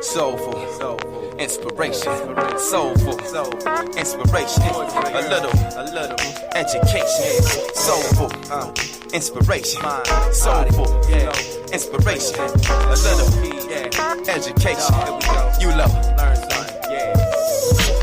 Soulful, inspiration, soulful, inspiration, a little, education, soulful, inspiration, soulful, inspiration, a little, education, you love, learn something,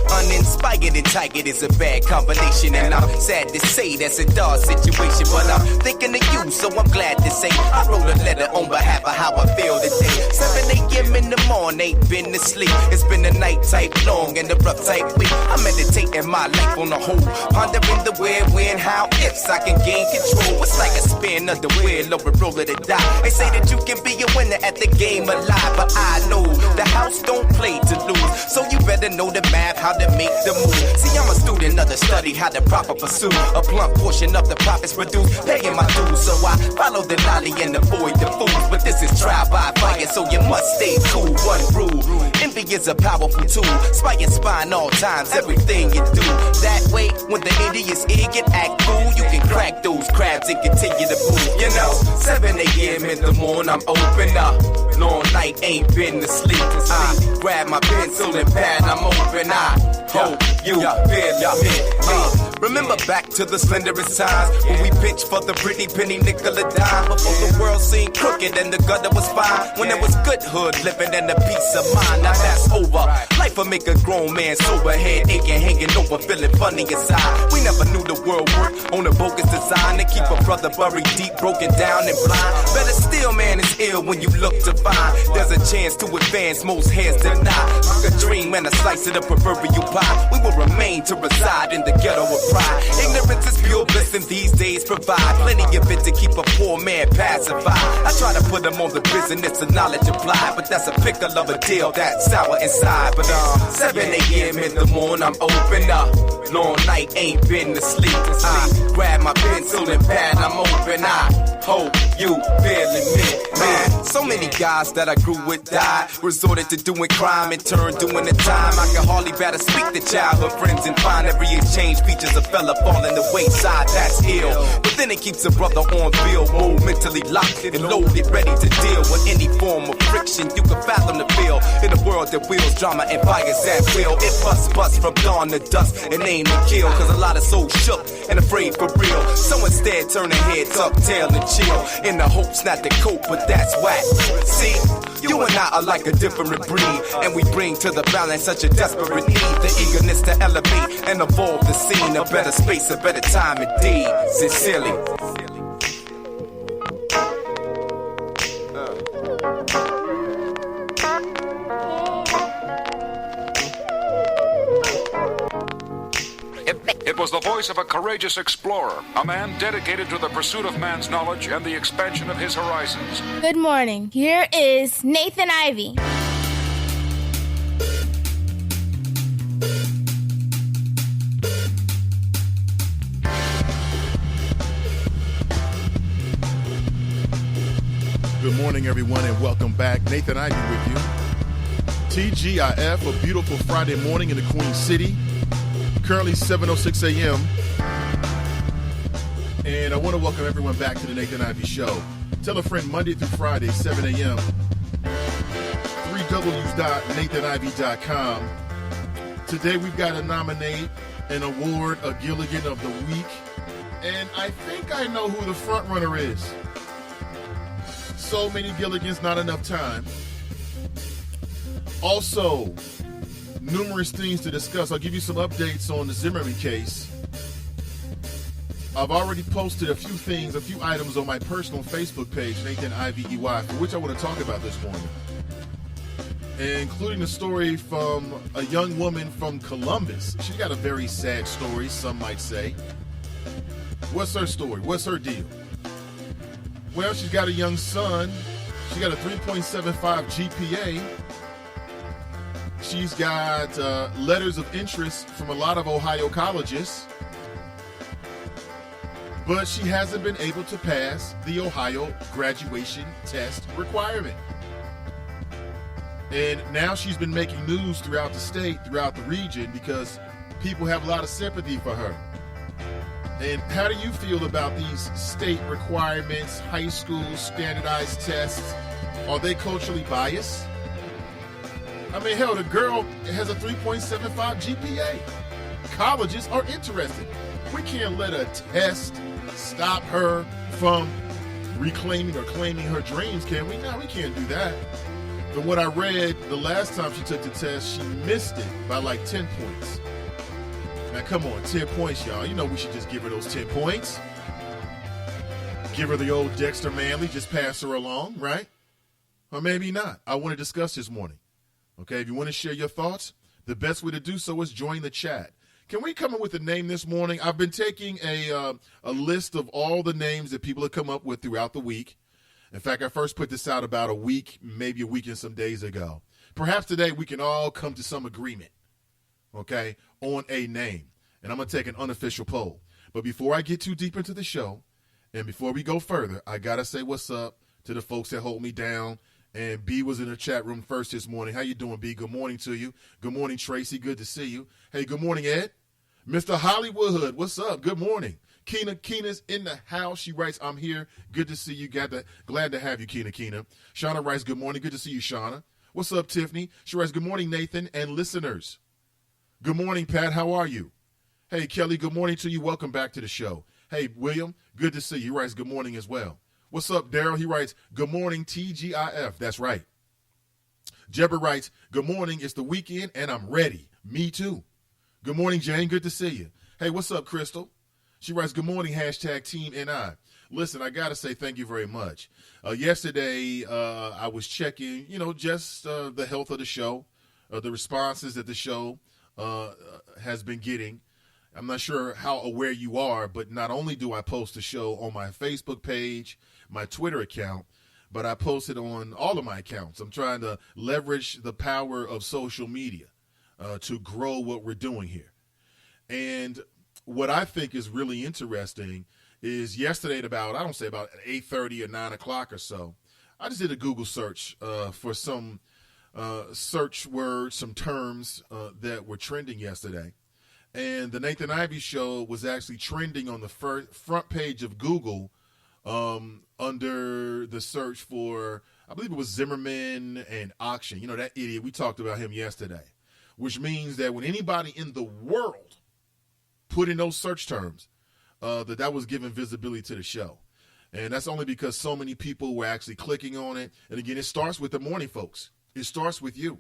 uninspired and tired is a bad combination, and I'm sad to say that's a dark situation, but I'm thinking of you, so I'm glad to say I wrote a letter on behalf of how I feel today. 7 a.m. in the morning, ain't been to sleep. It's been a night type long and a rough type week. I'm meditating my life on the whole, pondering the where, when, how, ifs I can gain control. It's like a spin of the wheel or a roll of the die. They say that you can be a winner at the game of life, but I know the house don't play to lose, so you better know the math, how to make the move. See, I'm a student of the study, how to proper pursue a blunt portion of the profits produced, paying my dues, so I follow the lolly and avoid the fools. But this is trial by fire, so you must stay cool. One rule, envy is a powerful tool, spine all times, everything you do. That way, when the idiots get act fool, you can crack those crabs and continue to move. You know, 7 a.m. in the morning, I'm open up. Long night, ain't been to sleep. I grab my pencil and pad, I'm open. I hope you feel me. Remember back to the slenderest times when we pitched for the pretty penny nickel a dime, before the world seemed crooked and the gutter was fine, when there was good hood living and a peace of mind. Now that's over. Life will make a grown man sober, head aching, hanging over, feeling funny inside. We never knew the world worked on a bogus design to keep a brother buried deep, broken down and blind. Better still, man, it's ill when you look to find there's a chance to advance, most heads deny. Like a dream and a slice of the proverbial pie, we will remain to reside in the ghetto of pride. Ignorance is pure bliss, and these days provide plenty of it to keep a poor man pacified. I try to put him on the business of knowledge applied, but that's a pickle of a deal that's sour inside. But 7 a.m. in the morning, I'm open up. Long night, ain't been to sleep. I grab my pencil and pad, I'm open. I hope you feeling me, man. So many guys that I grew with died, resorted to doing crime and turned doing the time. I can hardly better speak to childhood friends and find every exchange features a fella falling the wayside. That's ill, but then it keeps a brother on bill mode, mentally locked and loaded, ready to deal with any form of friction you can fathom to feel in a world that wheels drama and fires at will. It bust from dawn to dusk and aim to kill, cause a lot of souls shook and afraid for real. So instead turn their head, tuck tail and chill, in the hopes not to cope, but that's whack. See, you and I are like a different breed, and we bring to the balance such a desperate need, the eagerness to elevate and evolve the scene, a better space, a better time indeed. Sincerely. It was the voice of a courageous explorer, a man dedicated to the pursuit of man's knowledge and the expansion of his horizons. Good morning. Here is Nathan Ivey. Good morning, everyone, and welcome back. Nathan Ivey with you. TGIF, a beautiful Friday morning in the Queen City. Currently 7:06 a.m. And I want to welcome everyone back to the Nathan Ivey Show. Tell a friend Monday through Friday, 7 a.m. 3Ws.nathanivey.com. Today we've got to nominate an award, a Gilligan of the Week. And I think I know who the front runner is. So many Gilligans, not enough time. Also, numerous things to discuss. I'll give you some updates on the Zimmerman case. I've already posted a few things, a few items on my personal Facebook page, Nathan Ivey EY, for which I want to talk about this morning. Including a story from a young woman from Columbus. She got a very sad story, some might say. What's her story? What's her deal? Well, she's got a young son. She got a 3.75 GPA. She's got letters of interest from a lot of Ohio colleges, but she hasn't been able to pass the Ohio graduation test requirement. And now she's been making news throughout the state, throughout the region, because people have a lot of sympathy for her. And how do you feel about these state requirements, high school standardized tests? Are they culturally biased? I mean, hell, the girl has a 3.75 GPA. Colleges are interested. We can't let a test stop her from reclaiming or claiming her dreams, can we? No, we can't do that. From what I read, the last time she took the test, she missed it by like 10 points. Now, come on, 10 points, y'all. You know we should just give her those 10 points. Give her the old Dexter Manley, just pass her along, right? Or maybe not. I want to discuss this morning. Okay, if you want to share your thoughts, the best way to do so is join the chat. Can we come up with a name this morning? I've been taking a list of all the names that people have come up with throughout the week. In fact, I first put this out about a week, maybe a week and some days ago. Perhaps today we can all come to some agreement, okay, on a name. And I'm going to take an unofficial poll. But before I get too deep into the show, and before we go further, I got to say what's up to the folks that hold me down. And B was in the chat room first this morning. How you doing, B? Good morning to you. Good morning, Tracy. Good to see you. Hey, good morning, Ed. Mr. Hollywood, what's up? Good morning. Keena's in the house. She writes, I'm here. Good to see you. Glad to have you, Keena. Shauna writes, good morning. Good to see you, Shauna. What's up, Tiffany? She writes, good morning, Nathan and listeners. Good morning, Pat. How are you? Hey, Kelly, good morning to you. Welcome back to the show. Hey, William, good to see you. He writes, good morning as well. What's up, Daryl? He writes, good morning, TGIF. That's right. Jebber writes, good morning. It's the weekend, and I'm ready. Me too. Good morning, Jane. Good to see you. Hey, what's up, Crystal? She writes, good morning, hashtag Team NI. Listen, I got to say thank you very much. Yesterday, I was checking, just the health of the show, the responses that the show has been getting. I'm not sure how aware you are, but not only do I post the show on my Facebook page, my Twitter account, but I post it on all of my accounts. I'm trying to leverage the power of social media to grow what we're doing here. And what I think is really interesting is yesterday at about 8:30 or 9 o'clock or so, I just did a Google search for some search words, some terms that were trending yesterday. And the Nathan Ivey Show was actually trending on the front page of Google under the search for, I believe it was Zimmerman and auction. That idiot, we talked about him yesterday, which means that when anybody in the world put in those search terms, that was giving visibility to the show. And that's only because so many people were actually clicking on it. And again, it starts with the morning folks. It starts with you.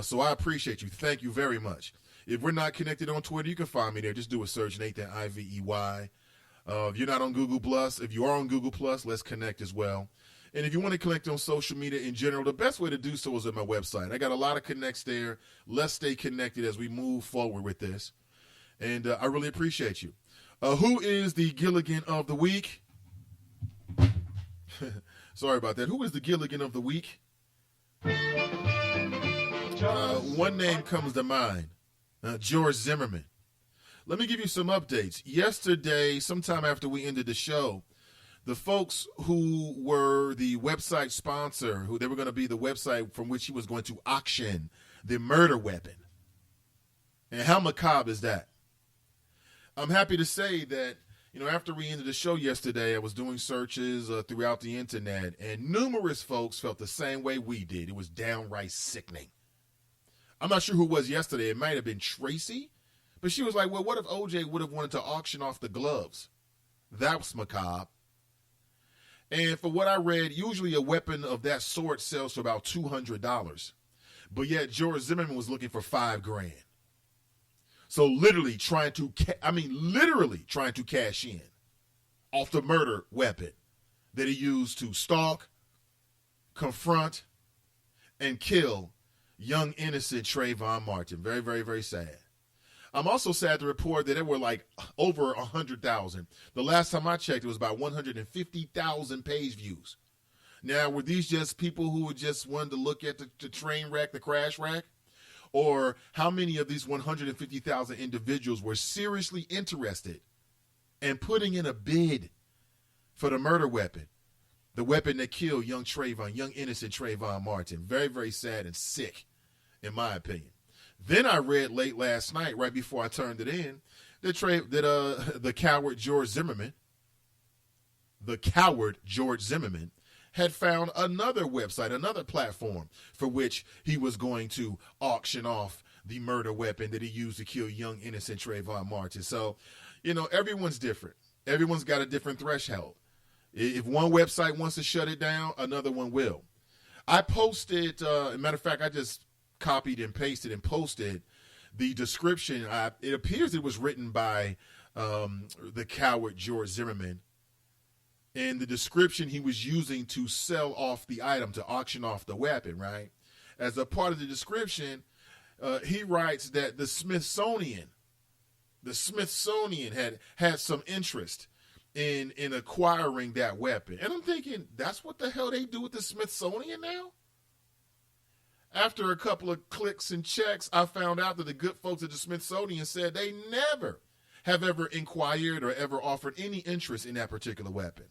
So I appreciate you. Thank you very much. If we're not connected on Twitter, you can find me there. Just do a search, Nathan Ivey. If you're not on Google+, if you are on Google+, let's connect as well. And if you want to connect on social media in general, the best way to do so is at my website. I got a lot of connects there. Let's stay connected as we move forward with this. And I really appreciate you. Who is the Gilligan of the week? Sorry about that. Who is the Gilligan of the week? One name comes to mind. George Zimmerman. Let me give you some updates. Yesterday, sometime after we ended the show, the folks who were the website sponsor, who they were going to be the website from which he was going to auction the murder weapon. And how macabre is that? I'm happy to say that, after we ended the show yesterday, I was doing searches throughout the internet, and numerous folks felt the same way we did. It was downright sickening. I'm not sure who it was yesterday. It might have been Tracy. But she was like, well, what if OJ would have wanted to auction off the gloves? That was macabre. And for what I read, usually a weapon of that sort sells for about $200. But yet George Zimmerman was looking for $5,000. So literally trying to cash in off the murder weapon that he used to stalk, confront, and kill young, innocent Trayvon Martin. Very, very, very sad. I'm also sad to report that there were like over 100,000. The last time I checked, it was about 150,000 page views. Now, were these just people who just wanted to look at the train wreck, the crash wreck? Or how many of these 150,000 individuals were seriously interested in putting in a bid for the murder weapon? The weapon that killed young innocent Trayvon Martin. Very, very sad and sick, in my opinion. Then I read late last night, right before I turned it in, that the coward George Zimmerman had found another website, another platform for which he was going to auction off the murder weapon that he used to kill young innocent Trayvon Martin. So, everyone's different. Everyone's got a different threshold. If one website wants to shut it down, another one will. I posted, as a matter of fact, I just copied and pasted and posted the description. It appears it was written by the coward George Zimmerman. And the description he was using to sell off the item, to auction off the weapon, right? As a part of the description, he writes that the Smithsonian had some interest in acquiring that weapon. And I'm thinking, that's what the hell they do with the Smithsonian now? After a couple of clicks and checks, I found out that the good folks at the Smithsonian said they never have ever inquired or ever offered any interest in that particular weapon.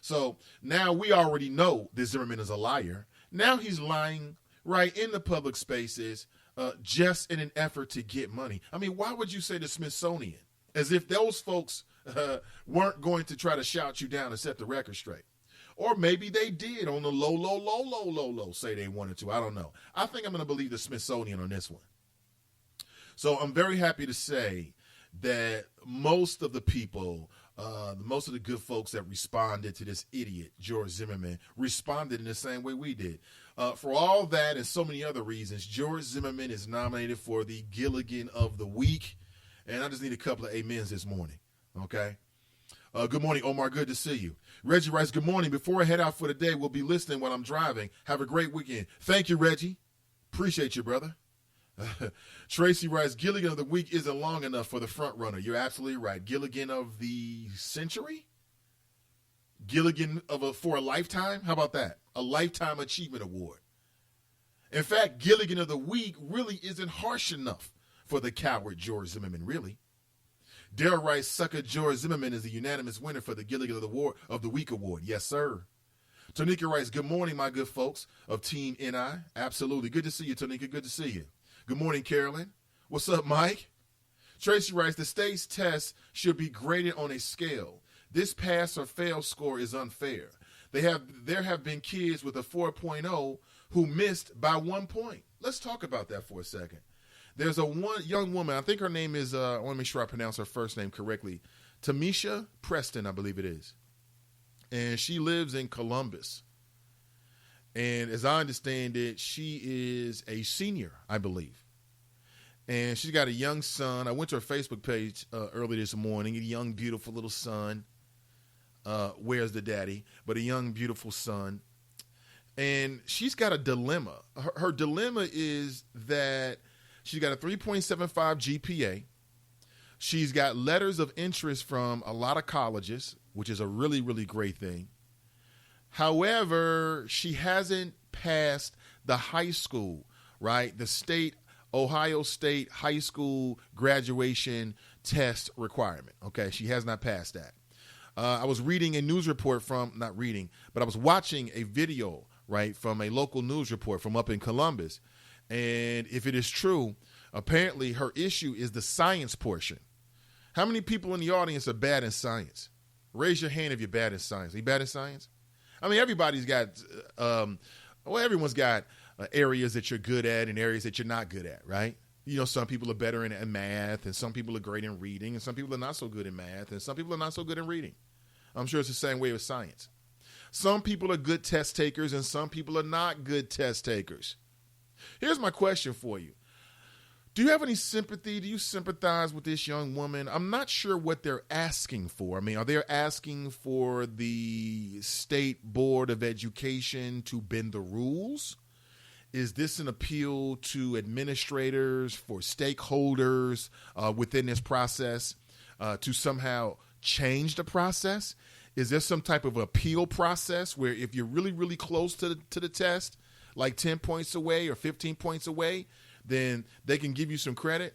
So now we already know that Zimmerman is a liar. Now he's lying right in the public spaces just in an effort to get money. I mean, why would you say the Smithsonian? As if those folks weren't going to try to shout you down and set the record straight. Or maybe they did on the low, say they wanted to. I don't know. I think I'm going to believe the Smithsonian on this one. So I'm very happy to say that most of the people, most of the good folks that responded to this idiot, George Zimmerman, responded in the same way we did. For all that and so many other reasons, George Zimmerman is nominated for the Gilligan of the Week. And I just need a couple of amens this morning. Okay? Good morning, Omar. Good to see you. Reggie writes, good morning. Before I head out for the day, we'll be listening while I'm driving. Have a great weekend. Thank you, Reggie. Appreciate you, brother. Tracy writes, Gilligan of the Week isn't long enough for the front runner. You're absolutely right. Gilligan of the century? Gilligan for a lifetime? How about that? A Lifetime Achievement Award. In fact, Gilligan of the Week really isn't harsh enough for the coward George Zimmerman, really. Daryl writes, sucker George Zimmerman is the unanimous winner for the Gilligan of the Week Award. Yes, sir. Tonika writes, good morning, my good folks of Team NI. Absolutely. Good to see you, Tonika. Good to see you. Good morning, Carolyn. What's up, Mike? Tracy writes, the state's test should be graded on a scale. This pass or fail score is unfair. There have been kids with a 4.0 who missed by 1 point. Let's talk about that for a second. There's a young woman, I think her name is, I want to make sure I pronounce her first name correctly, Tamisha Preston, I believe it is. And she lives in Columbus. And as I understand it, she is a senior, I believe. And she's got a young son. I went to her Facebook page early this morning, a young, beautiful little son. Where's the daddy? But a young, beautiful son. And she's got a dilemma. Her dilemma is that she's got a 3.75 GPA. She's got letters of interest from a lot of colleges, which is a really, really great thing. However, she hasn't passed the high school, right? The Ohio State high school graduation test requirement. Okay, she has not passed that. I was reading a news report I was watching a video, right, from a local news report from up in Columbus. And if it is true, apparently her issue is the science portion. How many people in the audience are bad in science? Raise your hand if you're bad in science. Are you bad in science? I mean, everybody's got, everyone's got areas that you're good at and areas that you're not good at, right? You know, some people are better in math, and some people are great in reading, and some people are not so good in math, and some people are not so good in reading. I'm sure it's the same way with science. Some people are good test takers, and some people are not good test takers. Here's my question for you. Do you have any sympathy? Do you sympathize with this young woman? I'm not sure what they're asking for. I mean, are they asking for the State Board of Education to bend the rules? Is this an appeal to administrators, for stakeholders within this process to somehow change the process? Is there some type of appeal process where if you're really, really close to the test, like 10 points away or 15 points away, then they can give you some credit?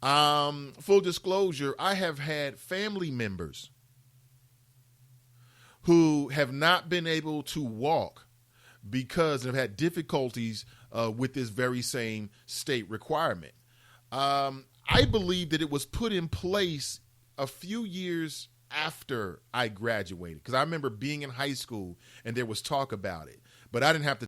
Full disclosure, I have had family members who have not been able to walk because they've had difficulties with this very same state requirement. I believe that it was put in place a few years after I graduated, because I remember being in high school and there was talk about it, but I didn't have to